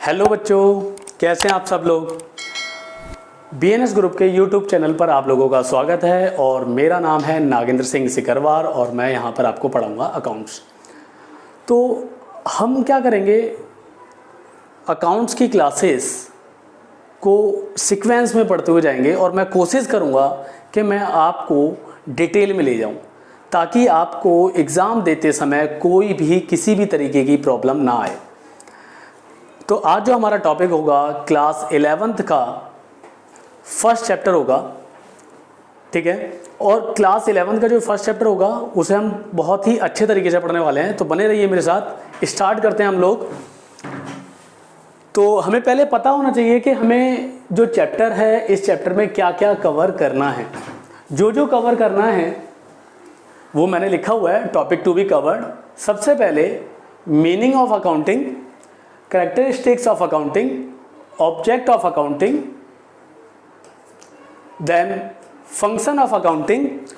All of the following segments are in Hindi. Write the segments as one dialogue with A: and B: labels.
A: हेलो बच्चों, कैसे हैं आप सब लोग। बीएनएस ग्रुप के यूट्यूब चैनल पर आप लोगों का स्वागत है और मेरा नाम है नागेंद्र सिंह सिकरवार और मैं यहाँ पर आपको पढ़ाऊँगा अकाउंट्स। तो हम क्या करेंगे, अकाउंट्स की क्लासेस को सीक्वेंस में पढ़ते हुए जाएंगे और मैं कोशिश करूँगा कि मैं आपको डिटेल में ले जाऊँ ताकि आपको एग्ज़ाम देते समय कोई भी किसी भी तरीके की प्रॉब्लम ना आए। तो आज जो हमारा टॉपिक होगा क्लास 11th का फर्स्ट चैप्टर होगा, ठीक है। और क्लास 11th का जो फर्स्ट चैप्टर होगा उसे हम बहुत ही अच्छे तरीके से पढ़ने वाले हैं, तो बने रहिए मेरे साथ। स्टार्ट करते हैं हम लोग। तो हमें पहले पता होना चाहिए कि हमें जो चैप्टर है इस चैप्टर में क्या क्या कवर करना है। जो कवर करना है वो मैंने लिखा हुआ है, टॉपिक टू बी कवर्ड। सबसे पहले meaning of accounting, characteristics of accounting, object of accounting, then function of accounting,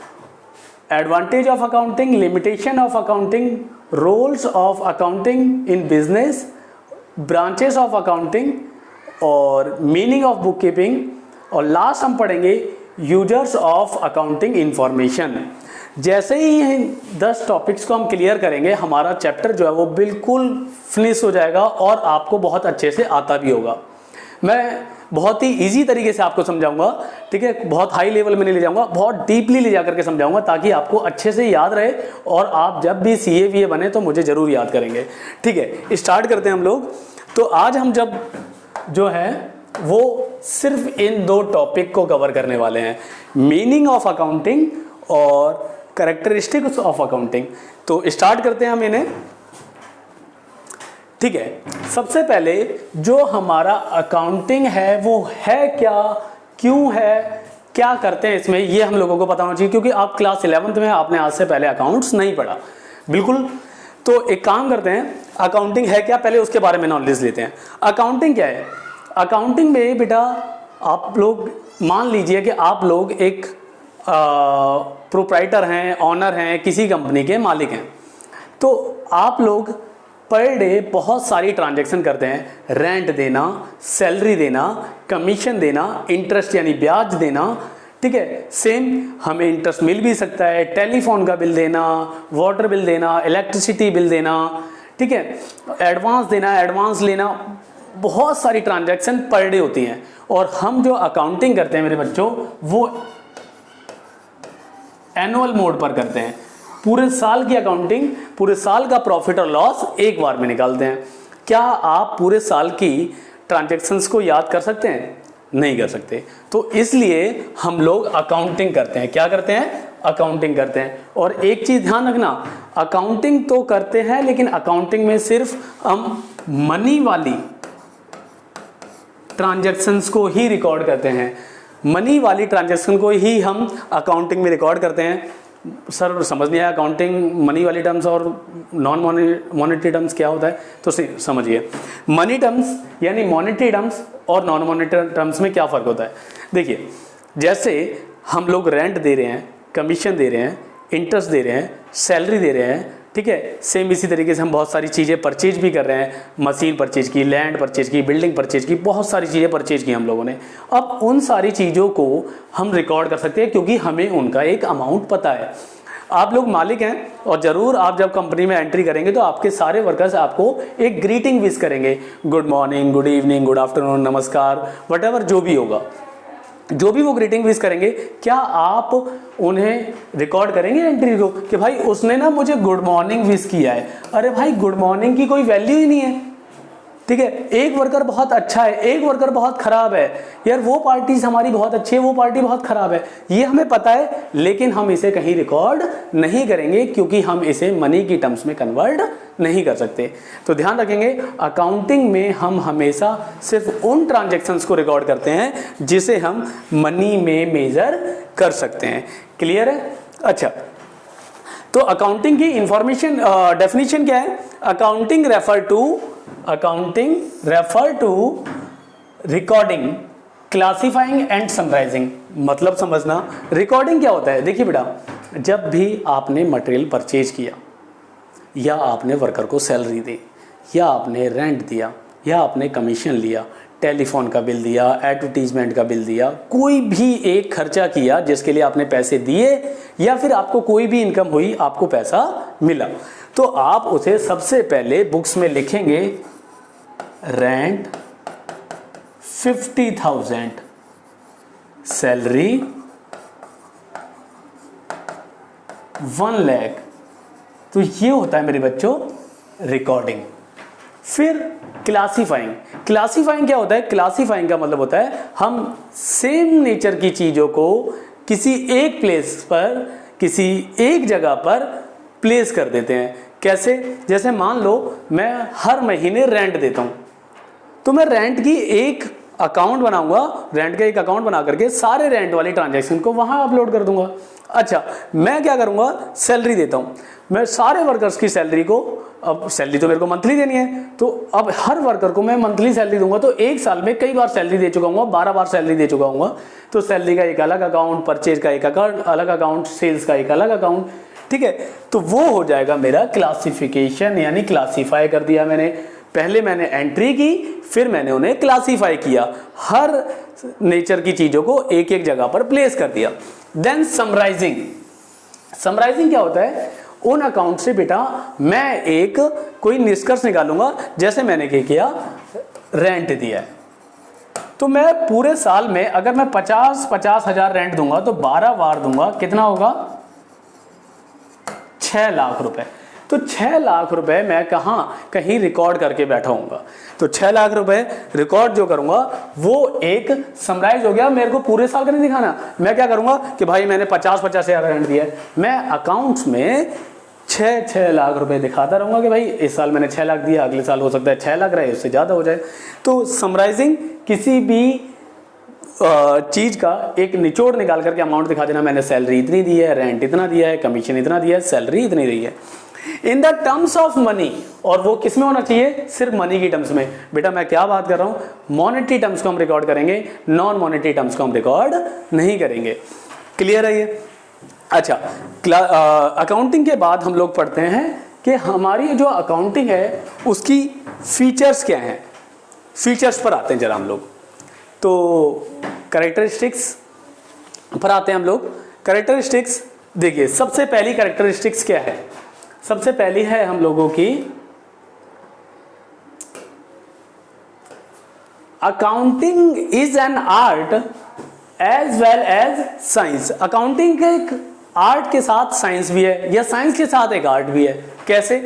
A: advantage of accounting, limitation of accounting, roles of accounting in business, branches of accounting और meaning of bookkeeping, और लास्ट हम पढ़ेंगे यूजर्स ऑफ अकाउंटिंग इंफॉर्मेशन। जैसे ही इन 10 टॉपिक्स को हम क्लियर करेंगे हमारा चैप्टर जो है वो बिल्कुल फिनिश हो जाएगा और आपको बहुत अच्छे से आता भी होगा। मैं बहुत ही इजी तरीके से आपको समझाऊंगा, ठीक है। बहुत हाई लेवल में नहीं ले जाऊंगा, बहुत डीपली ले जाकर के समझाऊंगा ताकि आपको अच्छे से याद रहे और आप जब भी CA बने तो मुझे ज़रूर याद करेंगे, ठीक है। स्टार्ट करते हैं हम लोग। तो आज हम जब जो है वो सिर्फ इन 2 टॉपिक को कवर करने वाले हैं, मीनिंग ऑफ अकाउंटिंग और कैरेक्टरिस्टिक्स ऑफ अकाउंटिंग। तो स्टार्ट करते हैं हम इन्हें, ठीक है। सबसे पहले जो हमारा अकाउंटिंग है वो है क्या, क्यों है, क्या करते हैं इसमें, ये हम लोगों को पता होना चाहिए क्योंकि आप क्लास 11th में आपने आज से पहले अकाउंट्स नहीं पढ़ा, बिल्कुल। तो एक काम करते हैं, अकाउंटिंग है क्या पहले उसके बारे में नॉलेज लेते हैं। अकाउंटिंग क्या है? अकाउंटिंग में बेटा आप लोग मान लीजिए कि आप लोग एक प्रोप्राइटर हैं, ऑनर हैं, किसी कंपनी के मालिक हैं। तो आप लोग पर डे बहुत सारी ट्रांजैक्शन करते हैं, रेंट देना, सैलरी देना, कमीशन देना, इंटरेस्ट यानी ब्याज देना, ठीक है। सेम हमें इंटरेस्ट मिल भी सकता है, टेलीफोन का बिल देना, वाटर बिल देना, इलेक्ट्रिसिटी बिल देना, ठीक है, एडवांस देना, एडवांस लेना, बहुत सारी ट्रांजैक्शन पर डे होती हैं। और हम जो अकाउंटिंग करते हैं मेरे बच्चों वो एनुअल मोड पर करते हैं। पूरे साल की अकाउंटिंग, पूरे साल का प्रॉफिट और लॉस एक बार में निकालते हैं। क्या आप पूरे साल की ट्रांजैक्शंस को याद कर सकते हैं? नहीं कर सकते। तो इसलिए हम लोग अकाउंटिंग करते हैं। क्या करते हैं? अकाउंटिंग करते हैं। और एक चीज ध्यान रखना, अकाउंटिंग तो करते हैं लेकिन अकाउंटिंग में सिर्फ हम मनी वाली ट्रांजैक्शंस को ही रिकॉर्ड करते हैं। मनी वाली ट्रांजैक्शन को ही हम अकाउंटिंग में रिकॉर्ड करते हैं। सर समझ नहीं आया अकाउंटिंग मनी वाली टर्म्स और नॉन मॉनेटरी टर्म्स क्या होता है, तो समझिए। मनी टर्म्स यानी मॉनेटरी टर्म्स और नॉन मॉनेटरी टर्म्स में क्या फ़र्क होता है। देखिए, जैसे हम लोग रेंट दे रहे हैं, कमीशन दे रहे हैं, इंटरेस्ट दे रहे हैं, सैलरी दे रहे हैं, ठीक है। सेम इसी तरीके से हम बहुत सारी चीज़ें परचेज भी कर रहे हैं, मशीन परचेज की, लैंड परचेज की, बिल्डिंग परचेज की, बहुत सारी चीज़ें परचेज की हम लोगों ने। अब उन सारी चीज़ों को हम रिकॉर्ड कर सकते हैं क्योंकि हमें उनका एक अमाउंट पता है। आप लोग मालिक हैं और ज़रूर आप जब कंपनी में एंट्री करेंगे तो आपके सारे वर्कर्स आपको एक ग्रीटिंग विश करेंगे, good morning, good evening, good afternoon, नमस्कार, वट जो भी होगा, जो भी वो ग्रीटिंग विश करेंगे। क्या आप उन्हें रिकॉर्ड करेंगे एंट्री को कि भाई उसने ना मुझे गुड मॉर्निंग विश किया है? अरे भाई गुड मॉर्निंग की कोई वैल्यू ही नहीं है, ठीक है। एक वर्कर बहुत अच्छा है, एक वर्कर बहुत खराब है, यार वो पार्टी हमारी बहुत अच्छी है, वो पार्टी बहुत खराब है, ये हमें पता है, लेकिन हम इसे कहीं रिकॉर्ड नहीं करेंगे क्योंकि हम इसे मनी की टर्म्स में कन्वर्ट नहीं कर सकते। तो ध्यान रखेंगे, अकाउंटिंग में हम हमेशा सिर्फ उन ट्रांजैक्शंस को रिकॉर्ड करते हैं जिसे हम मनी में मेजर कर सकते हैं। क्लियर है? अच्छा, तो अकाउंटिंग की इंफॉर्मेशन डेफिनेशन क्या है? Accounting refer to recording, classifying and summarising. मतलब समझना, रिकॉर्डिंग क्या होता है। देखिए बेटा, जब भी आपने मटेरियल परचेज किया या आपने वर्कर को सैलरी दी या आपने रेंट दिया, या आपने कमीशन लिया, टेलीफोन का बिल दिया, एडवर्टीजमेंट का बिल दिया, कोई भी एक खर्चा किया जिसके लिए आपने पैसे दिए, या फिर आपको कोई भी इनकम हुई, आपको पैसा मिला, तो आप उसे सबसे पहले बुक्स में लिखेंगे रेंट 50,000, सैलरी 1 लाख। तो ये होता है मेरे बच्चों रिकॉर्डिंग। फिर क्लासीफाइंग। क्लासीफाइंग क्या होता है? क्लासीफाइंग का मतलब होता है हम सेम नेचर की चीज़ों को किसी एक प्लेस पर, किसी एक जगह पर प्लेस कर देते हैं। कैसे? जैसे मान लो मैं हर महीने रेंट देता हूँ, तो मैं रेंट की एक अकाउंट बनाऊंगा, रेंट का एक अकाउंट बना करके सारे रेंट वाली ट्रांजैक्शन को वहाँ अपलोड कर दूंगा। अच्छा, मैं क्या करूँगा? सैलरी देता हूँ, मैं सारे वर्कर्स की सैलरी को, अब सैलरी तो मेरे को मंथली देनी है, तो अब हर वर्कर को मैं मंथली सैलरी दूंगा, तो एक साल में कई बार सैलरी दे चुका हूँ, 12 बार सैलरी दे चुका हूँ। तो सैलरी का एक अलग अकाउंट, परचेज का एक अलग अकाउंट, सेल्स का एक अलग अकाउंट, ठीक है। तो वो हो जाएगा मेरा क्लासिफिकेशन, यानी क्लासीफाई कर दिया मैंने। पहले मैंने एंट्री की, फिर मैंने उन्हें क्लासीफाई किया, हर नेचर की चीज़ों को एक एक जगह पर प्लेस कर दिया। Then summarising. समराइजिंग क्या होता है? उन अकाउंट से बेटा मैं एक कोई निष्कर्ष निकालूंगा। जैसे मैंने क्या किया, रेंट दिया है, तो मैं पूरे साल में अगर मैं 50 हज़ार रेंट दूंगा तो 12 बार दूंगा, कितना होगा? 6 लाख रुपए। तो 6 लाख रुपए मैं कहीं रिकॉर्ड करके बैठा हूँगा, तो 6 लाख रुपए रिकॉर्ड जो करूँगा वो एक समराइज हो गया। मेरे को पूरे साल का नहीं दिखाना। मैं क्या करूँगा कि भाई मैंने 50 हज़ार रेंट दिया है, मैं अकाउंट्स में 6 लाख रुपए दिखाता रहूँगा कि भाई इस साल मैंने 6 लाख दिया, अगले साल हो सकता है 6 लाख रहे, उससे ज़्यादा हो जाए। तो समराइजिंग किसी भी चीज का एक निचोड़ निकाल करके अमाउंट दिखा देना, मैंने सैलरी इतनी दी है, रेंट इतना दिया है, कमीशन इतना दिया है, सैलरी इतनी दी है in the terms of money. और वो किस में होना चाहिए? सिर्फ मनी की टर्म्स में। बेटा मैं क्या बात कर रहा हूं? मॉनेटरी टर्म्स को हम रिकॉर्ड करेंगे, नॉन मॉनेटरी टर्म्स को हम रिकॉर्ड नहीं करेंगे। क्लियर है ये? अच्छा, अकाउंटिंग के बाद हम लोग पढ़ते हैं कि हमारी जो अकाउंटिंग है उसकी फीचर्स क्या हैं। फीचर्स पर आते हैं जरा हम लोग। तो कैरेक्टरिस्टिक्स पर आते हैं हम लोग। कैरेक्टरिस्टिक्स देखिए, सबसे पहली कैरेक्टरिस्टिक्स क्या है? सबसे पहली है हम लोगों की accounting is an art as well as science. Accounting एक आर्ट के साथ साइंस भी है, या साइंस के साथ एक आर्ट भी है। कैसे?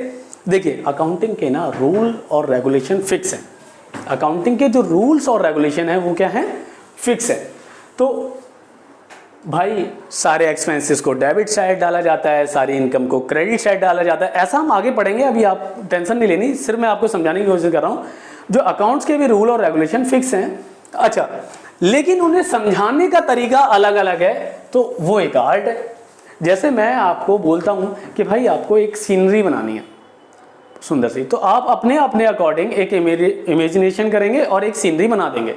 A: देखिए, अकाउंटिंग के ना रूल और रेगुलेशन फिक्स हैं। अकाउंटिंग के जो रूल्स और रेगुलेशन है वो क्या है? फिक्स है। तो भाई सारे एक्सपेंसेस को डेबिट साइड डाला जाता है, सारी इनकम को क्रेडिट साइड डाला जाता है। ऐसा हम आगे पढ़ेंगे, अभी आप टेंशन नहीं लेनी, सिर्फ मैं आपको समझाने की कोशिश कर रहा हूँ। जो अकाउंट्स के भी रूल और रेगुलेशन फिक्स हैं, अच्छा, लेकिन उन्हें समझाने का तरीका अलग अलग है, तो वो एक आर्ट है। जैसे मैं आपको बोलता हूँ कि भाई आपको एक सीनरी बनानी है सुंदर सी, तो आप अपने अपने अकॉर्डिंग एक इमेजिनेशन करेंगे और एक सीनरी बना देंगे।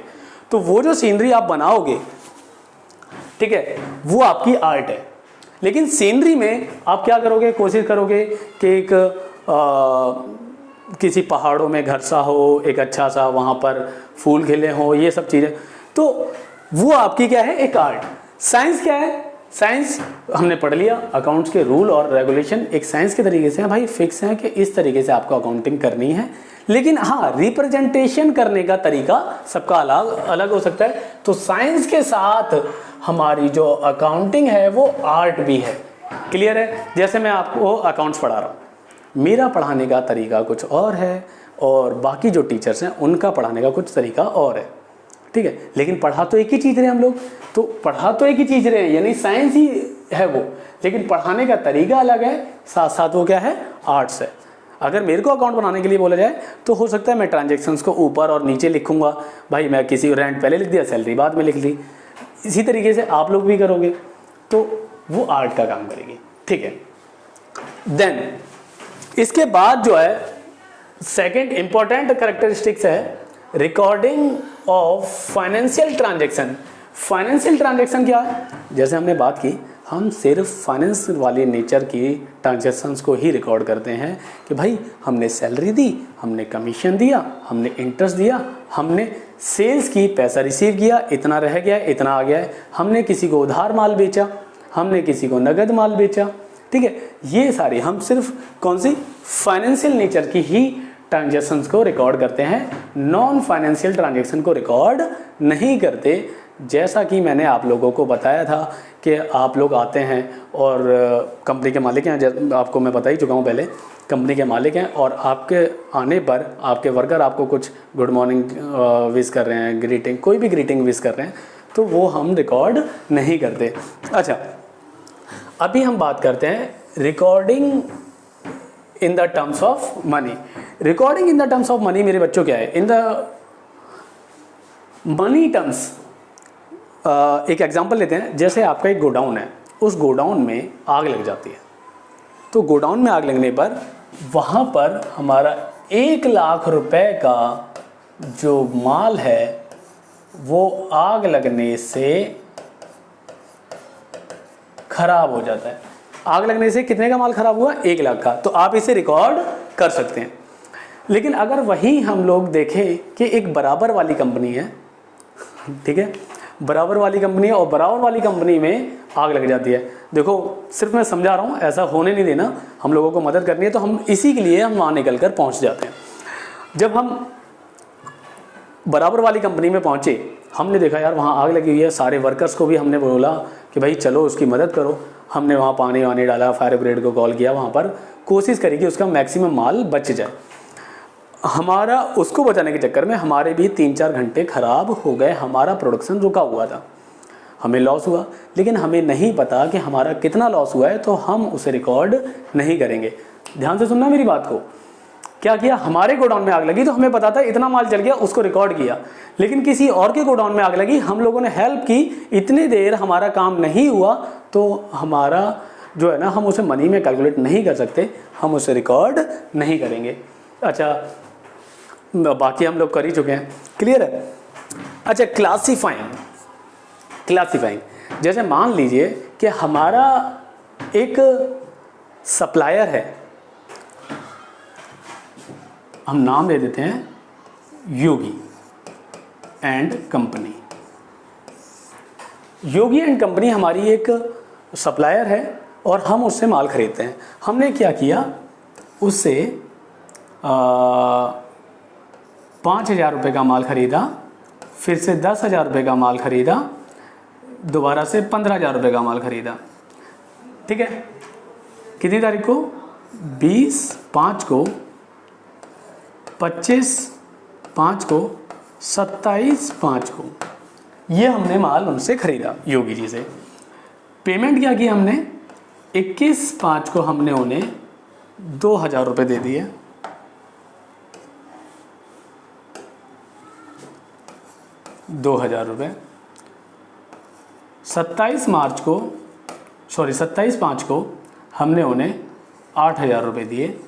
A: तो वो जो सीनरी आप बनाओगे, ठीक है, वो आपकी आर्ट है। लेकिन सीनरी में आप क्या करोगे? कोशिश करोगे कि एक किसी पहाड़ों में घर सा हो, एक अच्छा सा वहाँ पर फूल खिले हो, ये सब चीज़ें, तो वो आपकी क्या है? एक आर्ट। साइंस क्या है? साइंस हमने पढ़ लिया, अकाउंट्स के रूल और रेगुलेशन एक साइंस के तरीके से भाई फिक्स है कि इस तरीके से आपको अकाउंटिंग करनी है। लेकिन हाँ, रिप्रेजेंटेशन करने का तरीका सबका अलग अलग हो सकता है। तो साइंस के साथ हमारी जो अकाउंटिंग है वो आर्ट भी है। क्लियर है? जैसे मैं आपको अकाउंट्स पढ़ा रहा हूँ, मेरा पढ़ाने का तरीका कुछ और है और बाकी जो टीचर्स हैं उनका पढ़ाने का कुछ तरीका और है, ठीक है। लेकिन पढ़ा तो एक ही चीज़ रहे हम लोग, तो पढ़ा तो एक ही चीज़ रहे, यानी साइंस ही है वो, लेकिन पढ़ाने का तरीका अलग है, साथ साथ वो क्या है? आर्ट्स है। अगर मेरे को अकाउंट बनाने के लिए बोला जाए तो हो सकता है मैं ट्रांजेक्शन्स को ऊपर और नीचे लिखूंगा। भाई मैं किसी रेंट पहले लिख दिया, सैलरी बाद में लिख ली। इसी तरीके से आप लोग भी करोगे तो वो आर्ट का काम करेगी, ठीक है। देन इसके बाद जो है सेकंड इंपॉर्टेंट कैरेक्टरिस्टिक्स है recording of financial transaction. Financial transaction क्या है? जैसे हमने बात की हम सिर्फ फाइनेंस वाले नेचर की ट्रांजैक्शंस को ही रिकॉर्ड करते हैं कि भाई हमने सैलरी दी, हमने कमीशन दिया, हमने इंटरेस्ट दिया, हमने सेल्स की, पैसा रिसीव किया, इतना रह गया, इतना आ गया है, हमने किसी को उधार माल बेचा, हमने किसी को नगद माल बेचा। ठीक है, ये सारी हम सिर्फ कौन सी फाइनेंशियल नेचर की ही ट्रांजैक्शंस को रिकॉर्ड करते हैं, नॉन फाइनेंशियल ट्रांजैक्शन को रिकॉर्ड नहीं करते। जैसा कि मैंने आप लोगों को बताया था कि आप लोग आते हैं और कंपनी के मालिक हैं, आपको मैं बता ही चुका हूँ पहले, कंपनी के मालिक हैं, और आपके आने पर आपके वर्कर आपको कुछ गुड मॉर्निंग विश कर रहे हैं, ग्रीटिंग, कोई भी ग्रीटिंग विश कर रहे हैं, तो वो हम रिकॉर्ड नहीं करते। अच्छा, अभी हम बात करते हैं recording in the terms of money. Recording in the terms of money मेरे बच्चों क्या है? इन द मनी टर्म्स एक एग्जांपल लेते हैं। जैसे आपका एक गोडाउन है, उस गोडाउन में आग लग जाती है, तो गोडाउन में आग लगने पर वहाँ पर हमारा 1 लाख रुपए का जो माल है वो आग लगने से खराब हो जाता है। आग लगने से कितने का माल खराब हुआ? 1 लाख का। तो आप इसे रिकॉर्ड कर सकते हैं। लेकिन अगर वही हम लोग देखें कि एक बराबर वाली कंपनी है, ठीक है, बराबर वाली कंपनी है और बराबर वाली कंपनी में आग लग जाती है। देखो, सिर्फ मैं समझा रहा हूँ, ऐसा होने नहीं देना, हम लोगों को मदद करनी है, तो हम इसी के लिए हम वहाँ निकल कर पहुँच जाते हैं। जब हम बराबर वाली कंपनी में पहुँचे, हमने देखा यार वहाँ आग लगी हुई है, सारे वर्कर्स को भी हमने बोला कि भाई चलो उसकी मदद करो। हमने वहाँ पानी वानी डाला, फायर ब्रिगेड को कॉल किया, वहाँ पर कोशिश करी कि उसका मैक्सिमम माल बच जाए। हमारा उसको बचाने के चक्कर में हमारे भी 3-4 घंटे ख़राब हो गए, हमारा प्रोडक्शन रुका हुआ था, हमें लॉस हुआ। लेकिन हमें नहीं पता कि हमारा कितना लॉस हुआ है, तो हम उसे रिकॉर्ड नहीं करेंगे। ध्यान से सुनना मेरी बात को। क्या किया? हमारे गोडाउन में आग लगी तो हमें पता था इतना माल जल गया, उसको रिकॉर्ड किया। लेकिन किसी और के गोडाउन में आग लगी, हम लोगों ने हेल्प की, इतनी देर हमारा काम नहीं हुआ, तो हमारा जो है ना, हम उसे मनी में कैलकुलेट नहीं कर सकते, हम उसे रिकॉर्ड नहीं करेंगे। अच्छा, बाकी हम लोग कर ही चुके हैं, क्लियर है? अच्छा, क्लासिफाइंग, जैसे मान लीजिए कि हमारा एक सप्लायर है, हम नाम दे देते हैं Yogi and company. Yogi and company हमारी एक सप्लायर है और हम उससे माल खरीदते हैं। हमने क्या किया, उससे 5,000 रुपये का माल खरीदा, फिर से 10,000 रुपये का माल खरीदा, दोबारा से 15,000 रुपये का माल खरीदा। ठीक है, कितनी तारीख को? 20/5 को, 25/5 को, 27/5 को, ये हमने माल उनसे खरीदा योगी जी से। पेमेंट क्या की हमने? 21/5 को हमने उन्हें 2,000 रुपये दे दिए। ₹2,000। 27/5 को हमने उन्हें 8,000 रुपये दिए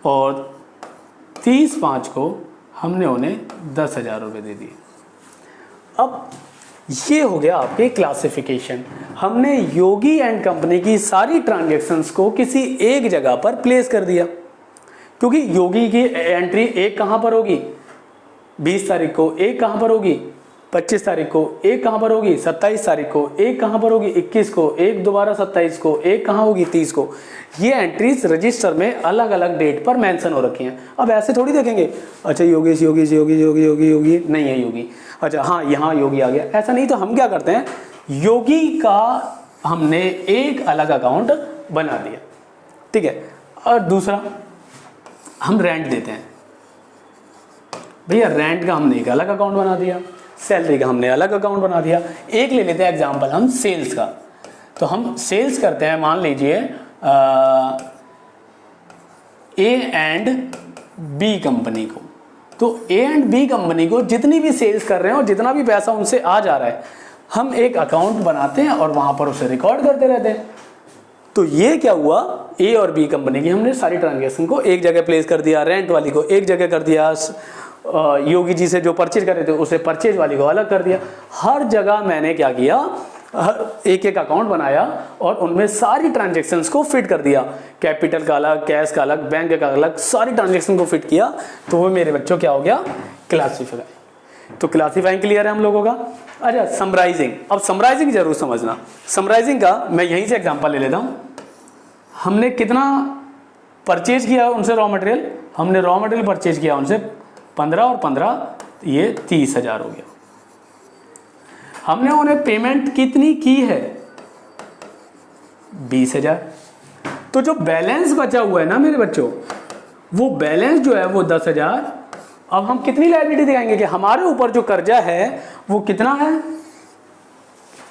A: और 30/5 को हमने उन्हें 10,000 रुपये दे दिए। अब ये हो गया आपके क्लासिफिकेशन। हमने योगी एंड कंपनी की सारी ट्रांजैक्शंस को किसी एक जगह पर प्लेस कर दिया, क्योंकि योगी की एंट्री एक कहाँ पर होगी? 20 तारीख को। एक कहाँ पर होगी? 25 तारीख को। एक कहाँ पर होगी? 27 तारीख को। एक कहाँ पर होगी? 21 को। एक दोबारा 27 को। एक कहाँ होगी? 30 को। ये एंट्रीज रजिस्टर में अलग अलग डेट पर मेंशन हो रखी हैं। अब ऐसे थोड़ी देखेंगे, अच्छा योगेश योगी योगी योगी योगी योगी नहीं है योगी, अच्छा हाँ यहाँ योगी आ गया, ऐसा नहीं। तो हम क्या करते हैं, योगी का हमने एक अलग अकाउंट बना दिया, ठीक है। और दूसरा हम रेंट देते हैं, भैया रेंट का हमने एक अलग अकाउंट बना दिया, सैलरी का हमने अलग अकाउंट बना दिया। एक ले लेते हैं एग्जांपल हम सेल्स का। तो हम सेल्स करते हैं, मान लीजिए ए एंड बी कंपनी को। तो ए एंड बी कंपनी को जितनी भी सेल्स कर रहे हैं और जितना भी पैसा उनसे आ जा रहा है, हम एक अकाउंट बनाते हैं और वहां पर उसे रिकॉर्ड करते रहते हैं। तो ये क्या हुआ, ए और बी कंपनी की हमने सारी ट्रांजैक्शन को एक जगह प्लेस कर दिया, रेंट वाली को एक जगह कर दिया, योगी जी से जो परचेज कर रहे थे उसे परचेज वाली को अलग कर दिया। हर जगह मैंने क्या किया, एक एक अकाउंट बनाया और उनमें सारी ट्रांजैक्शंस को फिट कर दिया, कैपिटल का अलग, कैश का अलग, बैंक का अलग, सारी ट्रांजैक्शन को फिट किया, तो वो मेरे बच्चों क्या हो गया, क्लासीफाई। तो क्लासीफाइंग क्लियर है हम लोगों का। अच्छा, समराइजिंग, अब समराइजिंग जरूर समझना। समराइजिंग का मैं यहीं से एग्जांपल ले लेता हूँ। हमने कितना परचेज किया उनसे रॉ मटेरियल, हमने रॉ मटेरियल परचेज किया उनसे 15 और 15 ये 30,000 हो गया। हमने उन्हें पेमेंट कितनी की है, 20,000। तो जो बैलेंस बचा हुआ है ना मेरे बच्चों, वो बैलेंस जो है वो 10,000। अब हम कितनी लायबिलिटी दिखाएंगे कि हमारे ऊपर जो कर्जा है वो कितना है,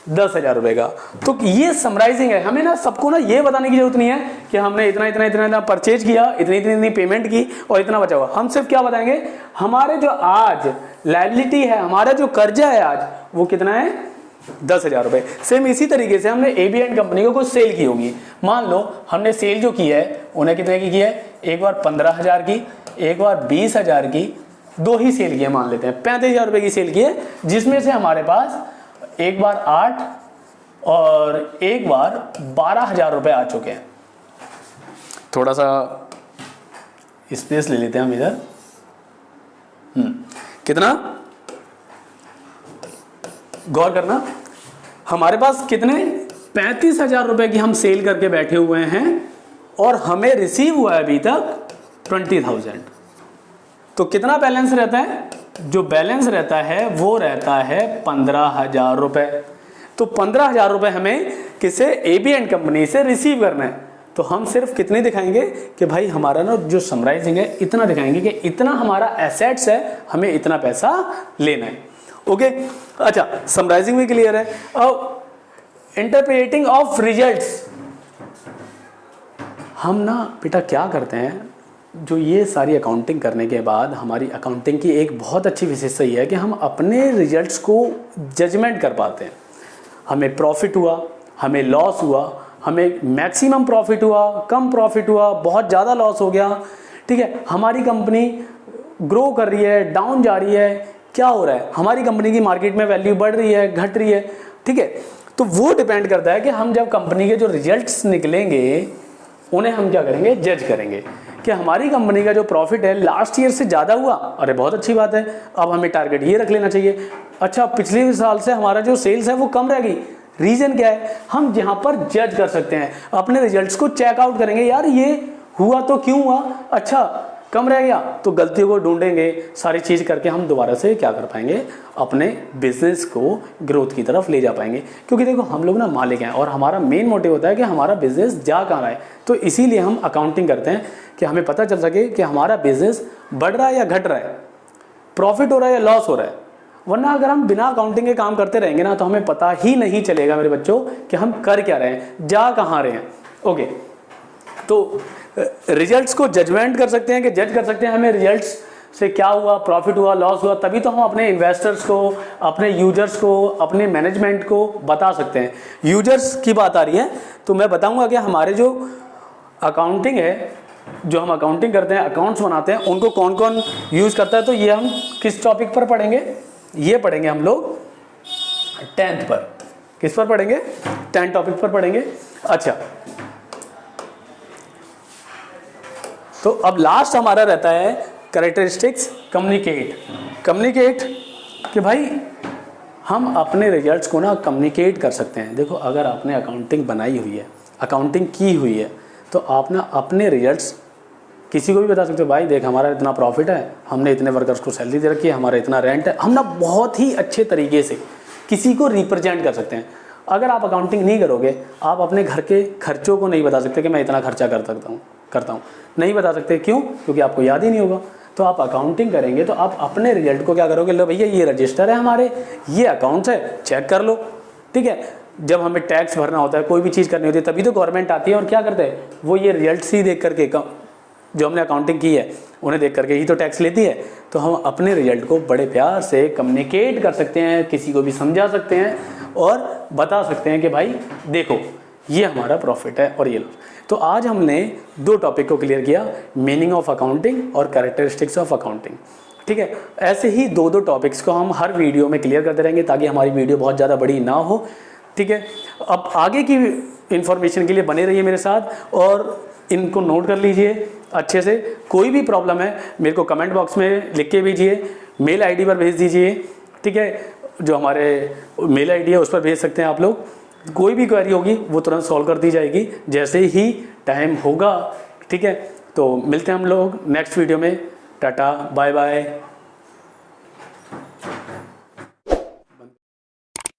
A: 10,000 रुपए का। तो ये समराइजिंग है। हमें ना सबको ना ये बताने की जरूरत नहीं है कि हमने इतना इतना इतना इतना परचेज किया, इतनी इतनी इतनी पेमेंट की और इतना बचा हुआ। हम सिर्फ क्या बताएंगे, हमारे जो आज लायबिलिटी है, हमारा जो कर्जा है आज, वो कितना है, 10,000 रुपए। सेम इसी तरीके से हमने एबी एंड कंपनी को कुछ सेल की होगी। मान लो हमने सेल जो की है उन्हें कितने की है, एक बार 15,000 की, एक बार 20,000 की, 2 ही सेल की है, मान लेते हैं 35,000 रुपए की सेल की है, जिसमें से हमारे पास एक बार 8 और एक बार 12,000 रुपए आ चुके हैं। थोड़ा सा स्पेस ले लेते हैं हम इधर। कितना, गौर करना, हमारे पास कितने, 35,000 रुपए की हम सेल करके बैठे हुए हैं और हमें रिसीव हुआ है अभी तक 20,000। तो कितना बैलेंस रहता है, जो बैलेंस रहता है वो रहता है 15,000 रुपए। तो 15,000 रुपए हमें किसे, एबी एंड कंपनी से रिसीव करना है। तो हम सिर्फ कितने दिखाएंगे कि भाई हमारा ना जो समराइजिंग है इतना दिखाएंगे कि इतना हमारा एसेट्स है, हमें इतना पैसा लेना है। ओके, अच्छा, समराइजिंग भी क्लियर है। अब इंटरप्रेटिंग ऑफ रिजल्ट्स, हम ना बेटा क्या करते हैं, जो ये सारी अकाउंटिंग करने के बाद हमारी अकाउंटिंग की एक बहुत अच्छी विशेषता ये है कि हम अपने रिजल्ट्स को जजमेंट कर पाते हैं। हमें प्रॉफिट हुआ, हमें लॉस हुआ, हमें मैक्सिमम प्रॉफिट हुआ, कम प्रॉफिट हुआ, बहुत ज़्यादा लॉस हो गया, ठीक है, हमारी कंपनी ग्रो कर रही है, डाउन जा रही है, क्या हो रहा है, हमारी कंपनी की मार्केट में वैल्यू बढ़ रही है, घट रही है, ठीक है। तो वो डिपेंड करता है कि हम जब कंपनी के जो रिजल्ट्स निकलेंगे उन्हें हम क्या करेंगे, जज करेंगे कि हमारी कंपनी का जो प्रॉफिट है लास्ट ईयर से ज़्यादा हुआ, अरे बहुत अच्छी बात है, अब हमें टारगेट ये रख लेना चाहिए। अच्छा, पिछले साल से हमारा जो सेल्स है वो कम रह गई, रीज़न क्या है, हम यहाँ पर जज कर सकते हैं, अपने रिजल्ट्स को चेकआउट करेंगे, यार ये हुआ तो क्यों हुआ, अच्छा कम रह गया, तो गलतियों को ढूंढेंगे, सारी चीज़ करके हम दोबारा से क्या कर पाएंगे, अपने बिजनेस को ग्रोथ की तरफ ले जा पाएंगे। क्योंकि देखो हम लोग ना मालिक हैं और हमारा मेन मोटिव होता है कि हमारा बिजनेस जा कहाँ रहा है। तो इसीलिए हम अकाउंटिंग करते हैं कि हमें पता चल सके कि हमारा बिजनेस बढ़ रहा है या घट रहा है, प्रॉफिट हो रहा है या लॉस हो रहा है। वरना अगर हम बिना अकाउंटिंग के काम करते रहेंगे ना, तो हमें पता ही नहीं चलेगा मेरे बच्चों कि हम कर क्या रहे हैं, जा कहाँ रहे हैं। ओके, तो रिजल्ट्स को जजमेंट कर सकते हैं कि जज कर सकते हैं हमें रिजल्ट्स से क्या हुआ, प्रॉफिट हुआ, लॉस हुआ, तभी तो हम अपने इन्वेस्टर्स को, अपने यूजर्स को, अपने मैनेजमेंट को बता सकते हैं। यूजर्स की बात आ रही है तो मैं बताऊंगा कि हमारे जो अकाउंटिंग है, जो हम अकाउंटिंग करते हैं, अकाउंट्स बनाते हैं, उनको कौन कौन यूज़ करता है। तो ये हम किस टॉपिक पर पढ़ेंगे, ये पढ़ेंगे हम लोग 10th पर। किस पर पढ़ेंगे, 10 टॉपिक पर पढ़ेंगे। अच्छा, तो अब लास्ट हमारा रहता है कैरेक्टरिस्टिक्स, कम्युनिकेट कि भाई हम अपने रिजल्ट्स को ना कम्युनिकेट कर सकते हैं। देखो अगर आपने अकाउंटिंग बनाई हुई है, अकाउंटिंग की हुई है, तो आप ना अपने रिजल्ट्स किसी को भी बता सकते हो, भाई देख हमारा इतना प्रॉफिट है, हमने इतने वर्कर्स को सैलरी दे रखी है, हमारा इतना रेंट है। हम ना बहुत ही अच्छे तरीके से किसी को रिप्रेजेंट कर सकते हैं। अगर आप अकाउंटिंग नहीं करोगे, आप अपने घर के खर्चों को नहीं बता सकते कि मैं इतना खर्चा करता हूँ, नहीं बता सकते। क्यों? क्योंकि आपको याद ही नहीं होगा। तो आप अकाउंटिंग करेंगे तो आप अपने रिजल्ट को क्या करोगे, लो भैया ये रजिस्टर है हमारे, ये अकाउंट्स है, चेक कर लो, ठीक है। जब हमें टैक्स भरना होता है, कोई भी चीज़ करनी होती है, तभी तो गवर्नमेंट आती है और क्या करते हैं, वो ये रिजल्ट्स ही देख करके, जो हमने अकाउंटिंग की है उन्हें देख करके ही तो टैक्स लेती है। तो हम अपने रिजल्ट को बड़े प्यार से कम्युनिकेट कर सकते हैं, किसी को भी समझा सकते हैं और बता सकते हैं कि भाई देखो ये हमारा प्रॉफिट है और ये लो। तो आज हमने 2 टॉपिक को क्लियर किया, मीनिंग ऑफ अकाउंटिंग और कैरेक्टरिस्टिक्स ऑफ अकाउंटिंग, ठीक है। ऐसे ही 2-2 टॉपिक्स को हम हर वीडियो में क्लियर करते रहेंगे ताकि हमारी वीडियो बहुत ज़्यादा बड़ी ना हो। ठीक है, अब आगे की इन्फॉर्मेशन के लिए बने रहिए मेरे साथ और इनको नोट कर लीजिए अच्छे से। कोई भी प्रॉब्लम है मेरे को कमेंट बॉक्स में लिख के भेजिए, मेल आईडी पर भेज दीजिए, ठीक है, जो हमारे मेल आईडी है उस पर भेज सकते हैं आप लोग। कोई भी क्वेरी होगी वो तुरंत सॉल्व कर दी जाएगी जैसे ही टाइम होगा, ठीक है। तो मिलते हैं हम लोग नेक्स्ट वीडियो में। Tata, bye bye.